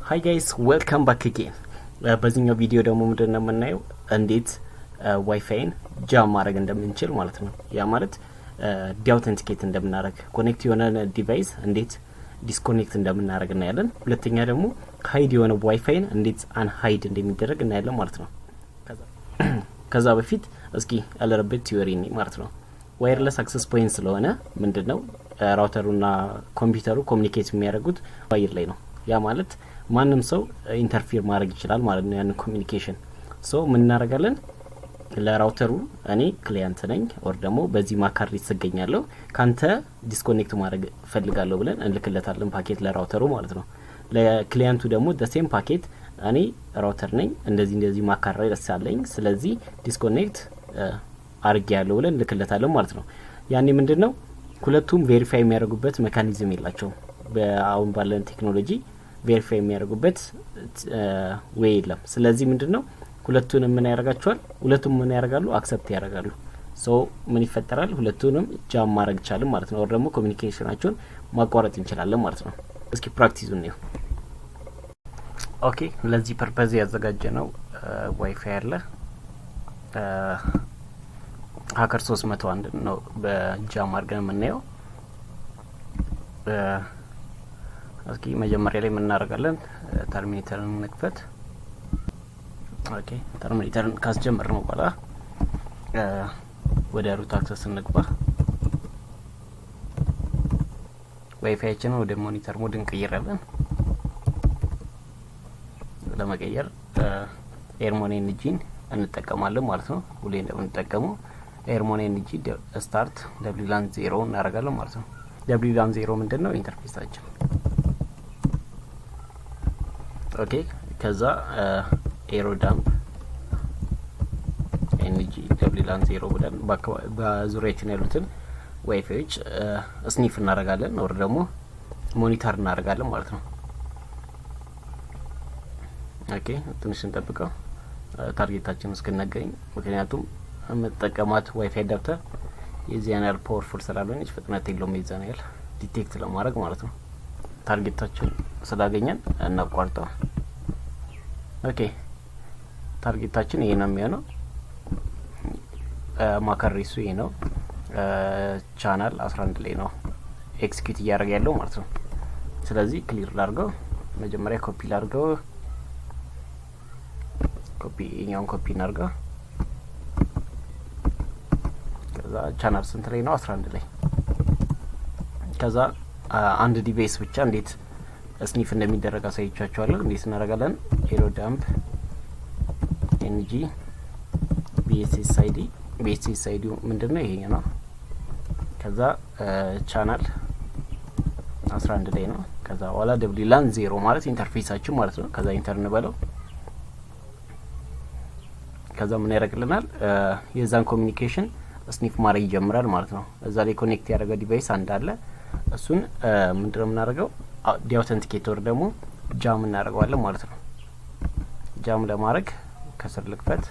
Hi guys, welcome back again. በዚህኛው ቪዲዮ ደግሞ ምንድነው የምናየው እንዴት ዋይፋይን ጃም ማድረግ እንደምንችል ማለት ነው። ያ ማለት ዲአውተንቲኬት እንደምናደርግ ኮኔክት የሆነ ዲቫይስ እንዴት ዲስኮኔክት እንደምናደርግ እናያለን። ሁለተኛ ደግሞ ሃይድ የሆነ ዋይፋይን እንዴት አንሃይድ እንደሚደረግ እናያለን ማለት ነው። ከዛ በፊት እስኪ አለረበት ቲዮሪ ነው ማለት ነው። ዋየርለስ አክሰስ ፖይንት ስለሆነ ምንድነው ራውተሩና ኮምፒውተሩ ኮሙኒኬት የሚያደርጉት ዋየር ላይ ነው። ያ ማለት ማንም ሰው ኢንተርፌር ማድረግ ይችላል ማለት ነው። ያን ኮሙኒኬሽን ምን እናደርጋለን? ለራውተሩ እኔ ክሊየንት ነኝ ኦር ደግሞ በዚህ ማካሪ ይሰገኛለሁ ካንተ ዲስኮኔክት ማድረግ ፈልጋለሁ ብለን እንልክለታለን ፓኬት ለራውተሩ ማለት ነው። ለክሊየንቱ ደግሞ the same ፓኬት እኔ ራውተር ነኝ እንደዚህ ማካሪ ደሳለኝ ስለዚህ ዲስኮኔክት አርጊያለሁ ብለን እንልክለታለን ማለት ነው። ያኔ ምንድነው ሁለቱም ቬሪፋይ የሚያደርጉበት ሜካኒዝም የላቸው በአሁን ባለን ቴክኖሎጂ ቬሪፋይ የሚያደርጉበት ዌይ የለም። ስለዚህ ምንድነው ሁለቱንም ምን ያደርጋቸዋል? ሁለቱም ምን ያደርጋሉ? አክሰፕት ያደርጋሉ። ምን ይፈጠራል? ሁለቱንም ጃም ማድረግ ይቻላል ማለት ነው። ኦር ደግሞ ኮሙኒኬሽናቸውን ማቋረጥ እንችላለን ማለት ነው። እስኪ ፕራክቲሱን ነው። ኦኬ፣ ለዚህ ፐርፐዝ ያዘጋጀነው ዋይፋይ አለ ሀከር 301 ነው በጃም አድርገን የምናየው። እስኪ መጀመሪያ ላይ ምን እናደርጋለን? ተርሚኔተርን እንክፈት። ኦኬ፣ ተርሚኔተርን ካስጀመርነው በኋላ ወደ ሩት አክሰስ እንግባ። ዋይፋይችንን ወደ ሞኒተር ሞድ እንቀይራለን። ለመቀየር ኤርሞኔ ኤንጂን እንጠቀማለን ማለት ነው። ሁሌ እንደምንጠቀመው ኤርሞኔ ኤንጂ ስታርት wlan 0 እናደርጋለን ማለት ነው። wlan 0 ምንድነው? ኢንተርፌሳችን። ኦኬ፣ ከዛ ኤሮ ዳምፕ ኤንጂ wlan 0 ብለን በዙሪያችን ያሉትን ዋይፋዮች ስኒፍ እናደርጋለን ወር ደግሞ ሞኒተር እናደርጋለን ማለት ነው። ኦኬ፣ ትንሽ እንጠብቀው ታርጌታችን እስከናገኝ ምክንያቱም መጠቀማት ዋይፋይ አዳፕተር የዚያናል ፓወርፉል ስላልሆነች ፍጥነት የለውም የዛናል ዲቴክት ለማድረግ ማለት ነው። ታርጌታችን ስላገኘን እናቋርጠው። ኦኬ፣ ታርጌታችን ይሄ ነው የሚሆነው። ማከሪሱ ይሄ ነው። ቻናል 11 ላይ ነው ኤክስኪዩት እያደረገ ያለው ማለት ነው። ስለዚህ ክሊር ላድርገው። መጀመሪያ ኮፒ ላድርገው። ይሄኛውን ኮፒ እናድርገው። ከዛ ቻናል ስንት ላይ ነው? 11 ላይ። ከዛ አንድ ዲቫይስ ብቻ እንዴት ስኒፍ እንደሚደረግ አሳይቻችኋለሁ። እንዴት እናደርጋለን? ኤሮ ዳምፕ ኤንጂ BSSID ምንድነው? ይሄ ነው። ከዛ ቻናል 11 ላይ ነው። ከዛ በኋላ wlan 0 ማለት ኢንተርፌሳችን ማለት ነው። ከዛ ኢንተር እንበለው። ከዛ ምን ያደርግልናል? የዛን ኮሙኒኬሽን ስኒፍ ማድረግ ይጀምራል ማለት ነው። እዛ ላይ ኮኔክት ያደረገ ዲቫይስ አንድ አለ። እሱን ምንድነው የምናደርገው? ዲአውተንቲኬተር ደግሞ ጃም እናደርገዋለን ማለት ነው። ጃም ለማድረግ ከስር ልክፈት።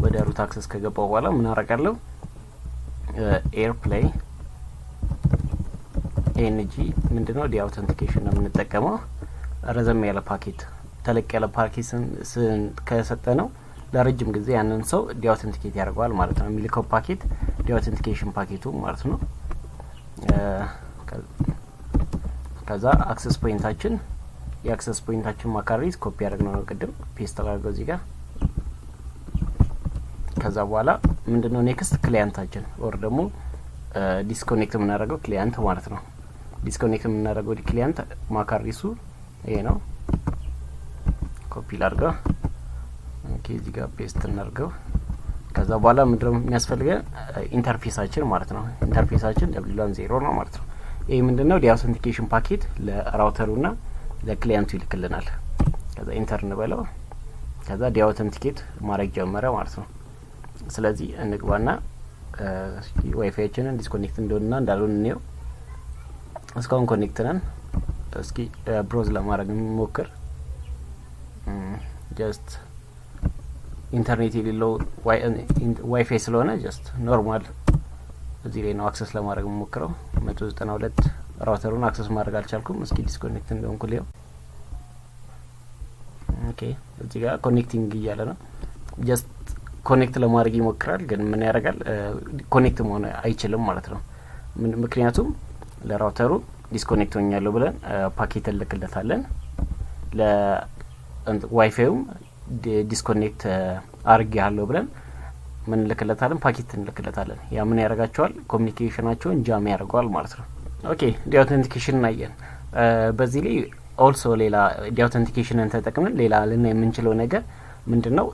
ወደ ሩት አክሰስ ከገባው በኋላ ምን አደርጋለሁ? ኤርፕሌይ ኤንጂ ምንድነው? ዲአውተንቲኬሽን ነው የምንጠቀመው። ረዘም ያለ ፓኬት ተለቅ ያለ ፓኬትን ከሰጠነው ለረጅም ጊዜ ያንን ሰው ዲአውተንቲኬት ያደርገዋል ማለት ነው። የሚልከው ፓኬት ዲአውተንቲኬሽን ፓኬቱ ማለት ነው። ከዛ አክሰስ ፖይንታችን የአክሰስ ፖይንታችን ማካሪት ኮፒ ያደርግነው ነው ቅድም ፔስት አድርገው እዚህ ጋር። ከዛ በኋላ ምንድነው ኔክስት ክሊያንታችን ኦር ደግሞ ዲስኮኔክት የምናደርገው ክሊያንት ማለት ነው። ዲስኮኔክት የምናደርገው ክሊያንት ማካሪሱ ይሄ ነው። ኮፒ ላድርገው። ኦኬ፣ እዚህ ጋር ፔስት እናድርገው። ከዛ በኋላ ምንድነው የሚያስፈልገን? ኢንተርፌሳችን ማለት ነው። ኢንተርፌሳችን wlan 0 ነው ማለት ነው። ይሄ ምንድነው? ዲአውተንቲኬሽን ፓኬት ለራውተሩና ለክሊያንቱ ይልክልናል። ከዛ ኢንተር እንበለው። ከዛ ዲአውተንቲኬት ማድረግ ጀመረ ማለት ነው። ስለዚህ እንግባና ዋይፋይችንን ዲስኮኔክት እንደሆነና እንዳልሆነ ነው። እስካሁን ኮኔክት ነን። እስኪ ብሮዝ ለማድረግ እንሞክር። ጀስት ኢንተርኔት የሌለው ዋይፋይ ስለሆነ ጀስት ኖርማል እዚህ ላይ ነው አክሰስ ለማድረግ ሞክረው 192 ራውተሩን አክሰስ ማድረግ አልቻልኩም። እስኪ ዲስኮኔክት እንደሆንኩ ሊው ኦኬ እዚህ ጋር ኮኔክቲንግ እያለ ነው። ጀስት ኮኔክት ለማድረግ ይሞክራል ግን ምን ያደርጋል ኮኔክት መሆን አይችልም ማለት ነው። ምክንያቱም ለራውተሩ ዲስኮኔክት ሆኛለሁ ብለን ፓኬት እንልክለታለን። ለዋይፋዩም ዲስኮኔክት አርጌያለሁ ብለን ምን እንልክለታለን ፓኬት እንልክለታለን። ያ ምን ያደርጋቸዋል ኮሚኒኬሽናቸውን ጃም ያደርገዋል ማለት ነው። ኦኬ deauthentication አየን። በዚህ ላይ ኦልሶ ሌላ deauthenticationን ተጠቅመን ሌላ ልና የምንችለው ነገር ምንድነው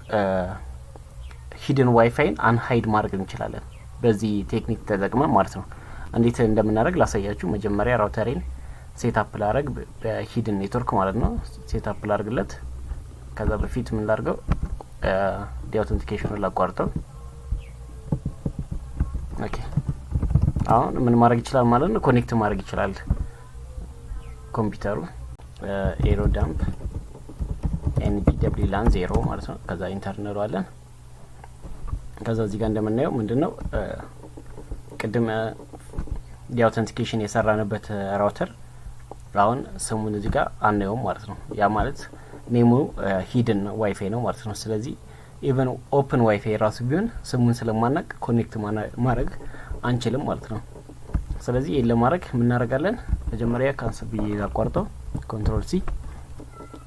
ሂድን ዋይፋይን አንሃይድ ማድረግ እንችላለን በዚህ ቴክኒክ ተጠቅመን ማለት ነው። እንዴት እንደምናደርግ ላሳያችሁ። መጀመሪያ ራውተሬን ሴትአፕ ላደርግ በሂድን ኔትወርክ ማለት ነው ሴትአፕ ላደርግለት። ከዛ በፊት ምን ላድርገው deauthenticationን ላቋርጠው። ኦኬ አሁን ምን ማድረግ ይችላል ማለት ነው ኮኔክት ማድረግ ይችላል ኮምፒውተሩ ኤሮ ዳምፕ ኤንቢደብሊው ላን 0 ማለት ነው። ከዛ ኢንተርኔት አለን። ከዛ እዚህ ጋር እንደምናየው ምንድነው ቅድም deauthentication የሰራንበት ራውተር አሁን ስሙን እዚህ ጋር አናየውም ማለት ነው። ያ ማለት ኔሙ ሂድን ዋይፋይ ነው ማለት ነው። ስለዚህ ኢቨን ኦፕን ዋይፋይ ራሱ ቢሆን ስሙን ስለማናቅ ኮኔክት ማድረግ አንችልም ማለት ነው። ስለዚህ ይሄን ለማድረግ ምን እናደርጋለን መጀመሪያ ካንሰል ብዬ አቋርጠው ኮንትሮል ሲ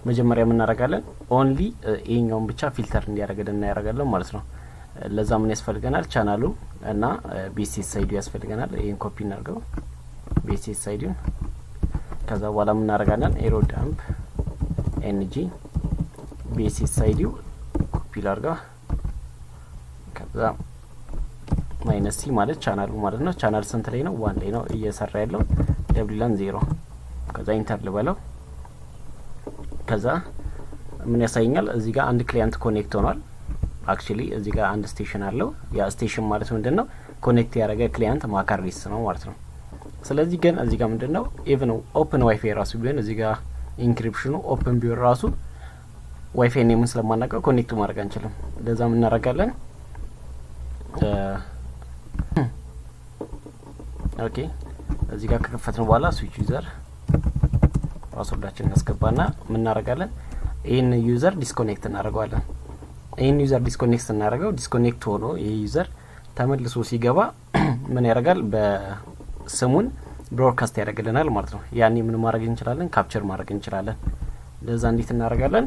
መጀመሪያ ምን እናደርጋለን ኦንሊ ይሄኛውን ብቻ ፊልተር እንዲያደርግልን እናደርጋለን ማለት ነው። ለዛ ምን ያስፈልገናል ቻናሉ እና BCS አይዲ ያስፈልገናል። ይሄን ኮፒ እናድርገው BCS አይዲውን። ከዛ በኋላ ምን እናደርጋለን ኤሮ ዳምፕ ኤንጂ BCS አይዲው ኮፒ ላድርገው። ከዛ ማይነስ ሲ ማለት ቻናሉ ማለት ነው። ቻናል ስንት ላይ ነው 1 ላይ ነው እየሰራ ያለው ደብሊላን 0። ከዛ ኢንተር ልበለው። ከዛ ምን ያሳየኛል እዚህ ጋር አንድ ክሊያንት ኮኔክት ሆኗል። አክቹሊ እዚህ ጋር አንድ ስቴሽን አለው። ያ ስቴሽን ማለት ምንድነው ኮኔክት ያደረገ ክሊያንት ማካሪስ ነው ማለት ነው። ስለዚህ ግን እዚህ ጋር ምንድነው ኢቭን ኦፕን ዋይፋይ ራሱ ቢሆን እዚህ ጋር ኢንክሪፕሽኑ ኦፕን ቢሆን ራሱ ዋይፋይ ኔሙን ስለማናውቀው ኮኔክት ማድረግ አንችልም። ለዛ ምን እናደርጋለን ኦኬ እዚህ ጋር ከከፈትን በኋላ ስዊች ዩዘር ፓስወርዳችንን እናስገባና ምን እናደርጋለን ይሄን ዩዘር ዲስኮኔክት እናደርገዋለን። ይሄን ዩዘር ዲስኮኔክት እናደርገው ዲስኮኔክት ሆኖ ይሄ ዩዘር ተመልሶ ሲገባ ምን ያደርጋል በስሙን ብሮድካስት ያደርግልናል ማለት ነው። ያኔ ምን ማድረግ እንችላለን ካፕቸር ማድረግ እንችላለን። ለዛ እንዴት እናደርጋለን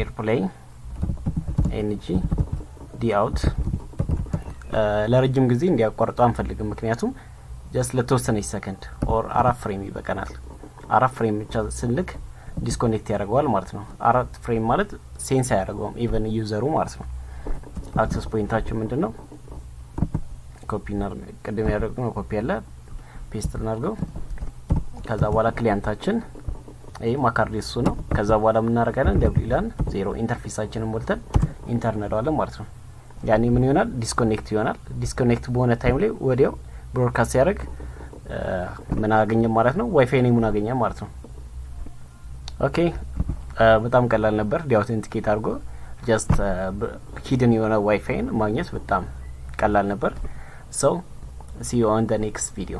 ኤርፕሌይ ኤንጂ ዲአውት ለረጅም ጊዜ እንዲያቋርጡ አንፈልግም። ምክንያቱም ጀስት ለተወሰነ ሰከንድ ኦር 4 ፍሬም ይበቃናል። 4 ፍሬም ብቻ ስልክ ዲስኮኔክት ያደርገዋል ማለት ነው። 4 ፍሬም ማለት ሴንስ ያደርገውም ኢቨን ዩዘሩ ማለት ነው። አክሰስ ፖይንታችን ምንድነው ኮፒ ቅድም ያደረግነው ኮፒ ያለ ፔስት እናድርገው። ከዛ በኋላ ክሊያንታችን ይሄ ማካርዲሱ ነው። ከዛ በኋላ ምን እናደርጋለን ደብሊላን 0 ኢንተርፌሳችንን ሞልተን ኢንተርኔት አለ ማለት ነው። ያኔ ምን ይሆናል ዲስኮኔክት ይሆናል። ዲስኮኔክት በሆነ ታይም ላይ ወዲያው ብሮድካስት ያደርግ ምን አገኘ ማለት ነው ዋይፋይ ኔሙን አገኘ ማለት ነው። ኦኬ በጣም ቀላል ነበር deauthentication አድርጎ ጀስት ሂድን የሆነ ዋይፋይን ማግኘት በጣም ቀላል ነበር። So see you on the next video.